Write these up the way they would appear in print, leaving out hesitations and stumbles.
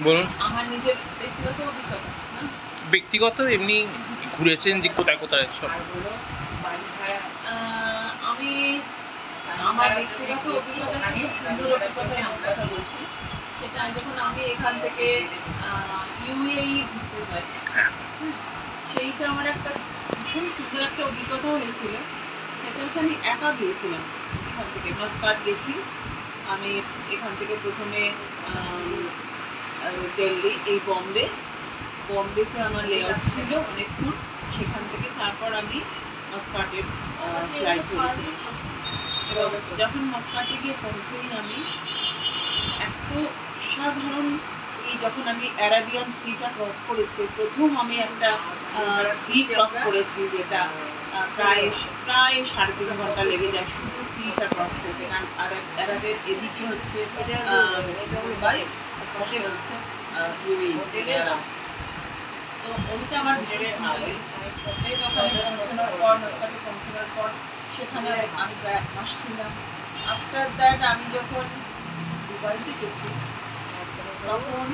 বলুন। আমার নিজের ব্যক্তিগত অভিজ্ঞতা, ব্যক্তিগত এমনি ঘুরেছেন যে কোথায় কোথায় সব? আমি আমার ব্যক্তিগত অভিজ্ঞতা খুব সুন্দর অভিজ্ঞতায় আমার কথা বলছি। সেটা যখন আমি এখান থেকে ইউএই ঘুরতে যাই, সেইটা আমার একটা ভীষণ সুন্দর একটা অভিজ্ঞতা হয়েছিল। সেটা হচ্ছে আমি একা গিয়েছিলাম এখান থেকে, মাস্কাট গেছি আমি এখান থেকে। প্রথমে দিল্লি, এই বম্বেতে আমার লেআউট ছিল অনেকক্ষণ। সেখান থেকে তারপর আমি মাস্কাটের ফ্লাইট চলেছিলাম। এবং যখন মাস্কাটে গিয়ে পৌঁছই আমি, এত অসাধারণ, এই যখন আমি অ্যারাবিয়ান সিটা ক্রস করেছি, প্রথম আমি একটা সি ক্রস করেছি, যেটা প্রায় 3.5 ঘন্টা লেগে যায় শুধু সিটা ক্রস করতে। কারণ আরবের এদিকে হচ্ছে দুবাই, পাশে হচ্ছে ইউএই। তো ওইটা আমার ভীষণ ভালো লেগেছে। ওখানে পৌঁছানোর পর, মাস্কাটে পৌঁছানোর পর সেখানে আমি প্রায় 1 মাস ছিলাম। আফটার দ্যাট আমি যখন দুবাইতে গেছি, তখন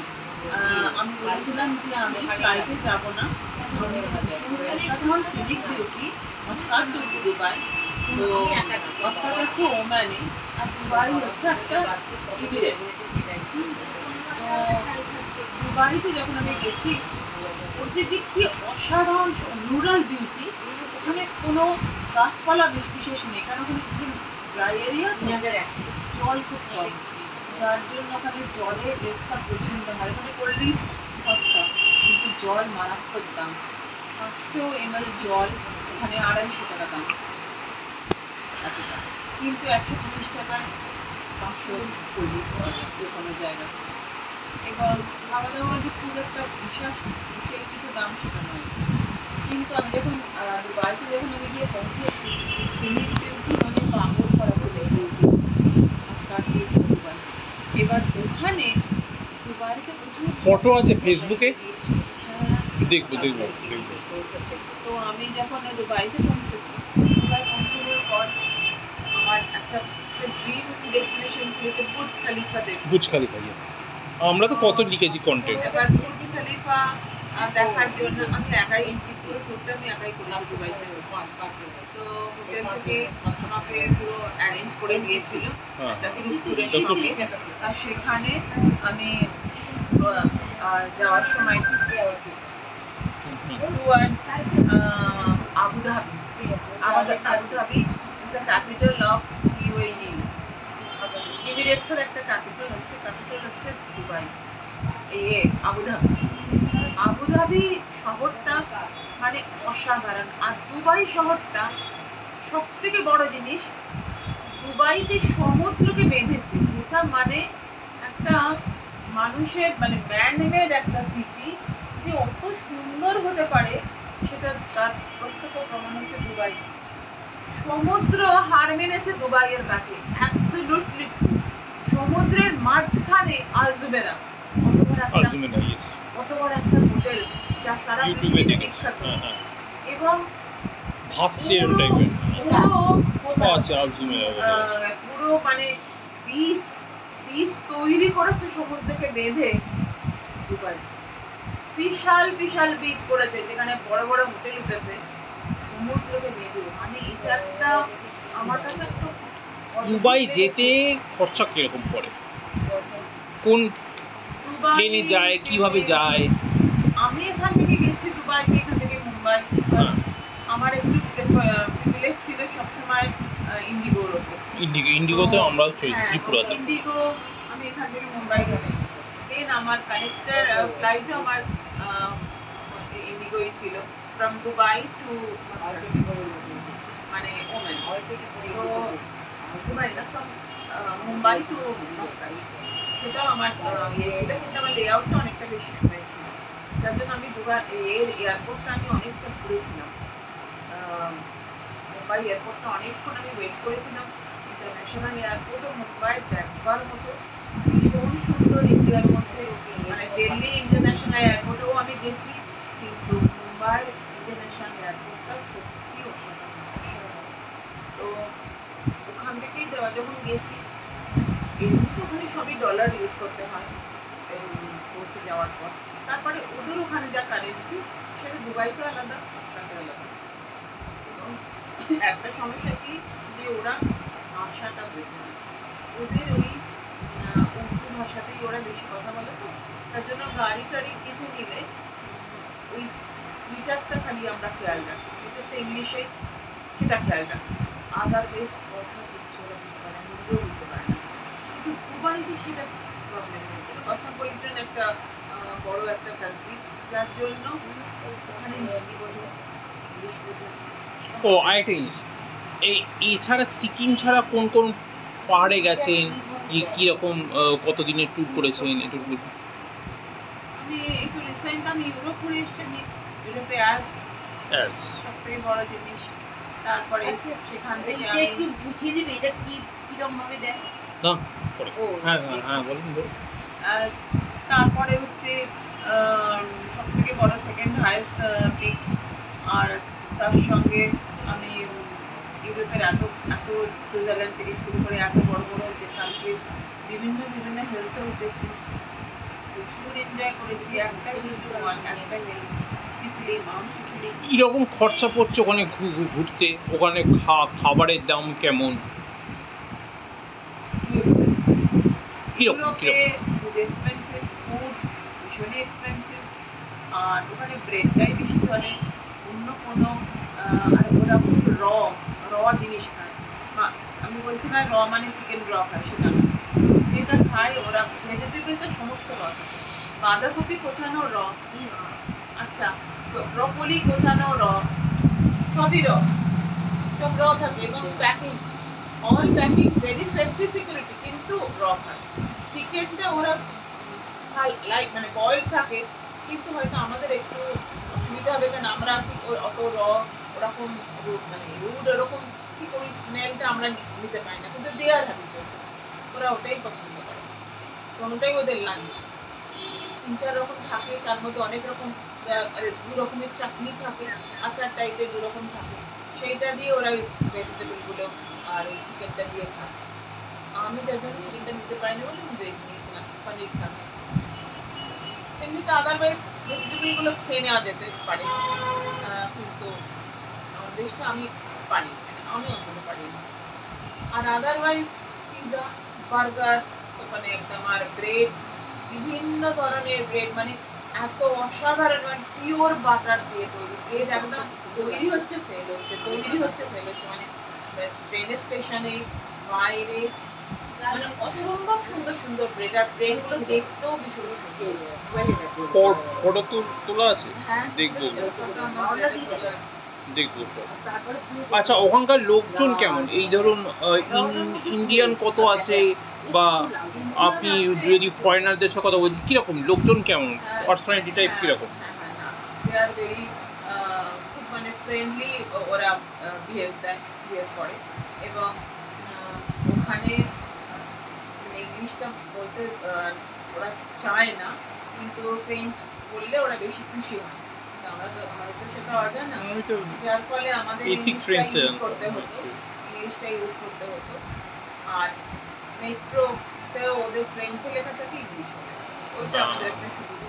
আমি বলেছিলাম যে আমি ফ্লাইটে যাব না, অসাধারণ scenic beauty Muscat to Dubai. তো মাস্কাট হচ্ছে ওমানে, আর দুবাই হচ্ছে একটা এমিরেটস। তো দুবাইতে যখন আমি গেছি, ওর যে কি অসাধারণ রুরাল বিউটি, ওখানে কোনো গাছপালা বিশেষ নেই, কারণ ওখানে খুব ড্রাই এরিয়া, জল খুব কম, যার জন্য ওখানে জলের রেটটা প্রচণ্ড হয়। ওখানে কোল্ড ড্রিঙ্কস সস্তা, কিন্তু জল মারাত্মক দাম। 500 ml জল ওখানে 250 টাকা দাম, এতটা। কিন্তু 125 টাকায় 500 কোল্ড ড্রিঙ্কস পাওয়া যায় যে কোনো জায়গায়। এবং খাওয়া দাওয়া যে খুব একটা বিশেষ কিছু দাম সেটা নয়। কিন্তু আমি যখন দুবাইতে যখন আমি গিয়ে পৌঁছেছি, সিনিক বিউটি মানে পাগল করা scenic beauty, Muscat beauty Dubai. এবার ওখানে দুবাইতে প্রচুর ফটো আছে ফেসবুকে, হ্যাঁ দেখবো। তো আমি যখন দুবাইতে পৌঁছেছি, দুবাই পৌঁছানোর পর আমার একটা ড্রিম ডেস্টিনেশন ছিল যে বুর্জ খলিফা দেখব। Burj Khalifa, yes. আমরা তো কত লিখেছি কন্টেন্ট। এবার বুর্জ খলিফা দেখার জন্য আমি একাই পুরো ট্যুরটা আমি একাই করেছি দুবাইতে। তো হোটেল থেকে আমাকে পুরো অ্যারেঞ্জ করে দিয়েছিল হ্যাঁ। একটা গ্রুপ ট্যুরের তো খুব- সঙ্গে। আর সেখানে আমি যাওয়ার সময় towards Abu Dhabi. Abu Dhabi is a capital of UAE. Emirates এর একটা ক্যাপিটাল হচ্ছে Dubai. Abu Dhabi. Abu Dhabi শহরটা মানে অসাধারণ। আর দুবাই শহরটা সবথেকে বড় জিনিস, দুবাইতে সমুদ্রকে বেঁধেছে, যেটা মানে একটা মানুষের মানে ম্যানমেড একটা সিটি যে অত সুন্দর হতে পারে সেটা তার প্রত্যক্ষ প্রমাণ হচ্ছে দুবাই। সমুদ্র হার মেনেছে দুবাইয়ের কাছে, অ্যাবসলিউটলি ট্রু। সমুদ্রের মাঝখানে আলজুবেরা, আলজুমেরা, yes। অত বড় একটা হোটেল যা সারা ইউটিউবে পৃথিবীতে দেখেছি। বিখ্যাত। হ্যাঁ। এবং ভাসছে এর পুরো টাইপের। পুরো আছে আলজুমেরা। পুরো মানে বিচ তৈরি করেছে সমুদ্রকে বেঁধে দুবাই। বিশাল বিশাল বিচ করেছে যেখানে বড় বড় হোটেল উঠেছে সমুদ্রকে বেঁধে। মানে এটা একটা আমার কাছে একটা দুবাই যেতে খরচা কিরকম পড়ে? কোন প্লেনে যায়, কিভাবে যায়? আমি এখান থেকে গেছি দুবাইতে, এখান থেকে মুম্বাই। আমার একটু প্রিভিলেজ ছিল সবসময় ইন্ডিগোর ওপর। ইন্ডিগোতে আমরাও চলেছি ত্রিপুরাতে। ইন্ডিগো আমি এখান থেকে মুম্বাই গেছি। দেন আমার কানেক্টার ফ্লাইটও আমার ইন্ডিগোই ছিল, ফ্রম দুবাই টু মাস্কাট, মানে ওমেন। তো দুবাই না, ফ্রম মুম্বাই টু মাস্কাট, সেটাও আমার ইয়ে ছিল, কিন্তু আমার লেআউটটা অনেকটা বেশি সময় ছিল, যার জন্য আমি দুবার এয়ারপোর্টটা আমি অনেকটা ঘুরেছিলাম। মুম্বাই এয়ারপোর্টটা অনেকক্ষণ আমি ওয়েট করেছিলাম। ইন্টারন্যাশনাল এয়ারপোর্টও মুম্বাইয়ের দেখবার মতো, ভীষণ সুন্দর ইন্ডিয়ার মধ্যে। মানে দিল্লি ইন্টারন্যাশনাল এয়ারপোর্টেও আমি গেছি, কিন্তু মুম্বাই ইন্টারন্যাশনাল এয়ারপোর্টটা সত্যি অসাধারণ। তো ওখান থেকেই যখন গেছি, এমনি তো ওখানে সবই ডলার ইউজ করতে হয় পৌঁছে যাওয়ার পর। তারপরে ওদের ওখানে যা কারেন্সি সেটা দুবাইতে আলাদা, মাস্কাটে আলাদা। এবং একটা সমস্যা কি, যে ওরা ভাষাটা বোঝে না, ওদের ওই উর্দু ভাষাতেই ওরা বেশি কথা বলে। তো তার জন্য গাড়ি টাড়ি কিছু নিলে ওই মিটারটা খালি আমরা খেয়াল রাখি, মিটারটা ইংলিশে, সেটা খেয়াল রাখি। আদারওয়াইজ কথা কিচ্ছু ওরা বুঝতে পারে না, হিন্দিও বুঝতে পারে না। কিন্তু দুবাইতে সেটা প্রবলেম নেই, কসমোপলিটন একটা বড় একটা কান্ট্রি, যার জন্য ওখানে হিন্দি বোঝে, ইংলিশ বোঝে। ও আরেকটা জিনিস, এছাড়া সিকিম ছাড়া কোন কোন পাহাড়ে গেছেন, কিরকম কতদিনের ট্যুর করেছেন একটু বলুন। আমি একটু রিসেন্ট আমি ইউরোপ ঘুরে এসেছি। আমি ইউরোপে অ্যালপস সবথেকে বড় জিনিস। তারপরে সেখান থেকে আমি একটু বুঝিয়ে দিবে এটা কি কিরকম ভাবে দেয় না পরে। হ্যাঁ বলুন। অ্যালপস, তারপরে হচ্ছে সবথেকে বড় সেকেন্ড হাইয়েস্ট পিক। আর তার সঙ্গে আমি ইউরোপের এত সুইজারল্যান্ড থেকে শুরু করে এত বড় বড় যে কান্ট্রি, বিভিন্ন হিলসে উঠেছি, প্রচুর এনজয় করেছি। একটা হিল তিতলি, মাউন্ট তিতলি। কিরকম খরচা পড়ছে ওখানে ঘুরতে? ওখানে খাবারের দাম কেমন? ইউরোপে খুব এক্সপেন্সিভ, ফুড ভীষণই এক্সপেন্সিভ। আর ওখানে ব্রেডটাই বেশি চলে, অন্য কোনো আর ওরা খুব র জিনিস খায়। আমি বলছি না র মানে চিকেন র খায়, সেটা না। যেটা খায় ওরা ভেজিটেবল তো সমস্ত র থাকে, বাঁধাকপি কোচানো র, আচ্ছা ব্রকলি কোচানো র, সবই র, সব র থাকে। এবং packing, all packing, very safety security, কিন্তু র খায়। চিকেনটা ওরা লাইক মানে বয়েলড থাকে, কিন্তু হয়তো আমাদের একটু অসুবিধা হবে, কারণ আমরা ঠিক অত র ওরকম মানে রুড ওরকম ঠিক ওই স্মেলটা আমরা নিতে পারি না, কিন্তু দেয়ার হ্যাবিচুয়াল, ওরা ওটাই পছন্দ করে। এবং ওটাই ওদের লাঞ্চ। 3-4 রকম থাকে, তার মধ্যে অনেক রকম 2 রকমের চাটনি থাকে, আচার টাইপের 2 রকম থাকে, সেইটা দিয়ে ওরা ওই ভেজিটেবলগুলো আর ওই চিকেনটা দিয়ে খায়। আমি যার জন্য চিকেনটা নিতে পারিনি বলে আমি ভেজ নিয়েছিলাম, পনির থাকে। এমনিতে আদারওয়াইজ ভেজিটেবলগুলো খেয়ে নেওয়া যেতে পারে। কিন্তু ননভেজটা আমি পারি, মানে আমি অন্তত পারি না। আর আদারওয়াইজ পিৎজা, বার্গার, ওখানে একদম আর ব্রেড, বিভিন্ন ধরনের ব্রেড, মানে এত অসাধারণ, মানে পিওর বাটার দিয়ে তৈরি ব্রেড, একদম তৈরি হচ্ছে সেল হচ্ছে, তৈরি হচ্ছে সেল হচ্ছে, মানে ট্রেন স্টেশনে, বাইরে, মানে অসম্ভব সুন্দর সুন্দর ব্রেড, আর ব্রেডগুলো দেখতেও ভীষণ সুন্দর। ফটো তোলা আছে, হ্যাঁ, দেখবো ফটো আমার দেখবো সব। তারপরে আচ্ছা, ওখানকার লোকজন কেমন? এই ধরুন ইন্ডিয়ান কত আছে, বা আপনি যদি ফরেনারদের সাথে কথা বলছি, কিরকম লোকজন কেমন, পার্সোনালিটি টাইপ কিরকম? দে আর ভেরি খুব মানে ফ্রেন্ডলি, ওরা বিহেভ করে, এবং ওখানে মানে ইংলিশটা বলতে ওরা চায় না, কিন্তু ফ্রেঞ্চ বললে ওরা বেশি খুশি হয়। কিন্তু আমাদের তো সেটা অজানা, যার ফলে আমাদের ইংলিশটা ইউজ করতে হতো। আর মেট্রোতেও ওদের ফ্রেঞ্চে লেখা থাকে, ইংলিশ ওইটা আমাদের একটা সুবিধা,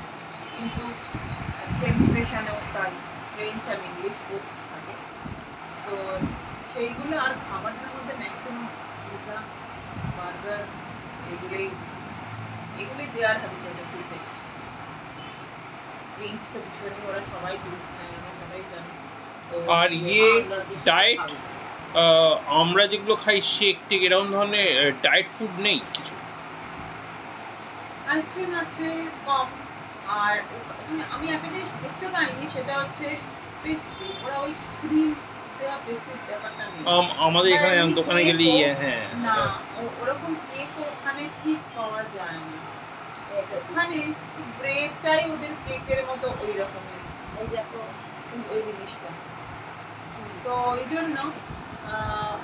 কিন্তু ট্রেন স্টেশনেও তাই ফ্রেঞ্চ আর ইংলিশ বোথ থাকে। তো সেইগুলো, আর খাবারটার মধ্যে ম্যাক্সিমাম পিৎজা, বার্গার, এগুলোই দেওয়ার হ্যাবিটেড টু টেক। ড্রিঙ্কস তো ভীষণই, ওরা সবাই ড্রিঙ্কস খায়, আমরা সবাই জানি। তো আর ডায়েট, আমরা যেগুলো খাই শেক টেক এরকম ধরনের ডায়েট ফুড নেই কিছু? আইসক্রিম আছে কম, আর আমি একটা জিনিস দেখতে পাইনি, সেটা হচ্ছে পেস্ট্রি, ওরা ওই ক্রিম দেওয়া পেস্ট্রির ব্যাপারটা নেই। আমাদের এখানে দোকানে গেলে হ্যাঁ, না ওরকম কেক ওখানে ঠিক পাওয়া যায় না, ওখানে ব্রেডটাই ওদের কেকের মতো ওই রকমের, এই দেখো ওই জিনিসটা। তো এই জন্য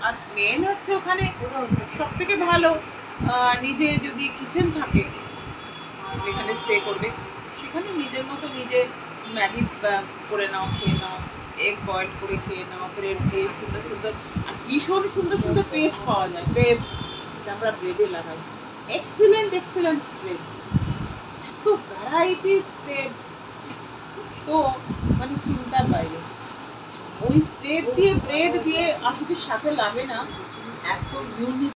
আর মেন হচ্ছে ওখানে সব থেকে ভালো, নিজে যদি কিচেন থাকে যেখানে স্টে করবে, সেখানে নিজের মতো নিজে ম্যাগি করে নাও, খেয়ে নাও, এগ বয়েল করে খেয়ে নাও, ব্রেড দিয়ে সুন্দর সুন্দর, আর ভীষণ সুন্দর সুন্দর পেস্ট পাওয়া যায়, পেস্ট আমরা ব্রেডে লাগাই, এক্সিলেন্ট স্প্রেড, এত ভ্যারাইটি স্প্রেড, তো মানে চিন্তার বাইরে। ওই স্প্রেড দিয়ে ব্রেড দিয়ে আর কিছুর সাথে লাগে না, এত ইউনিক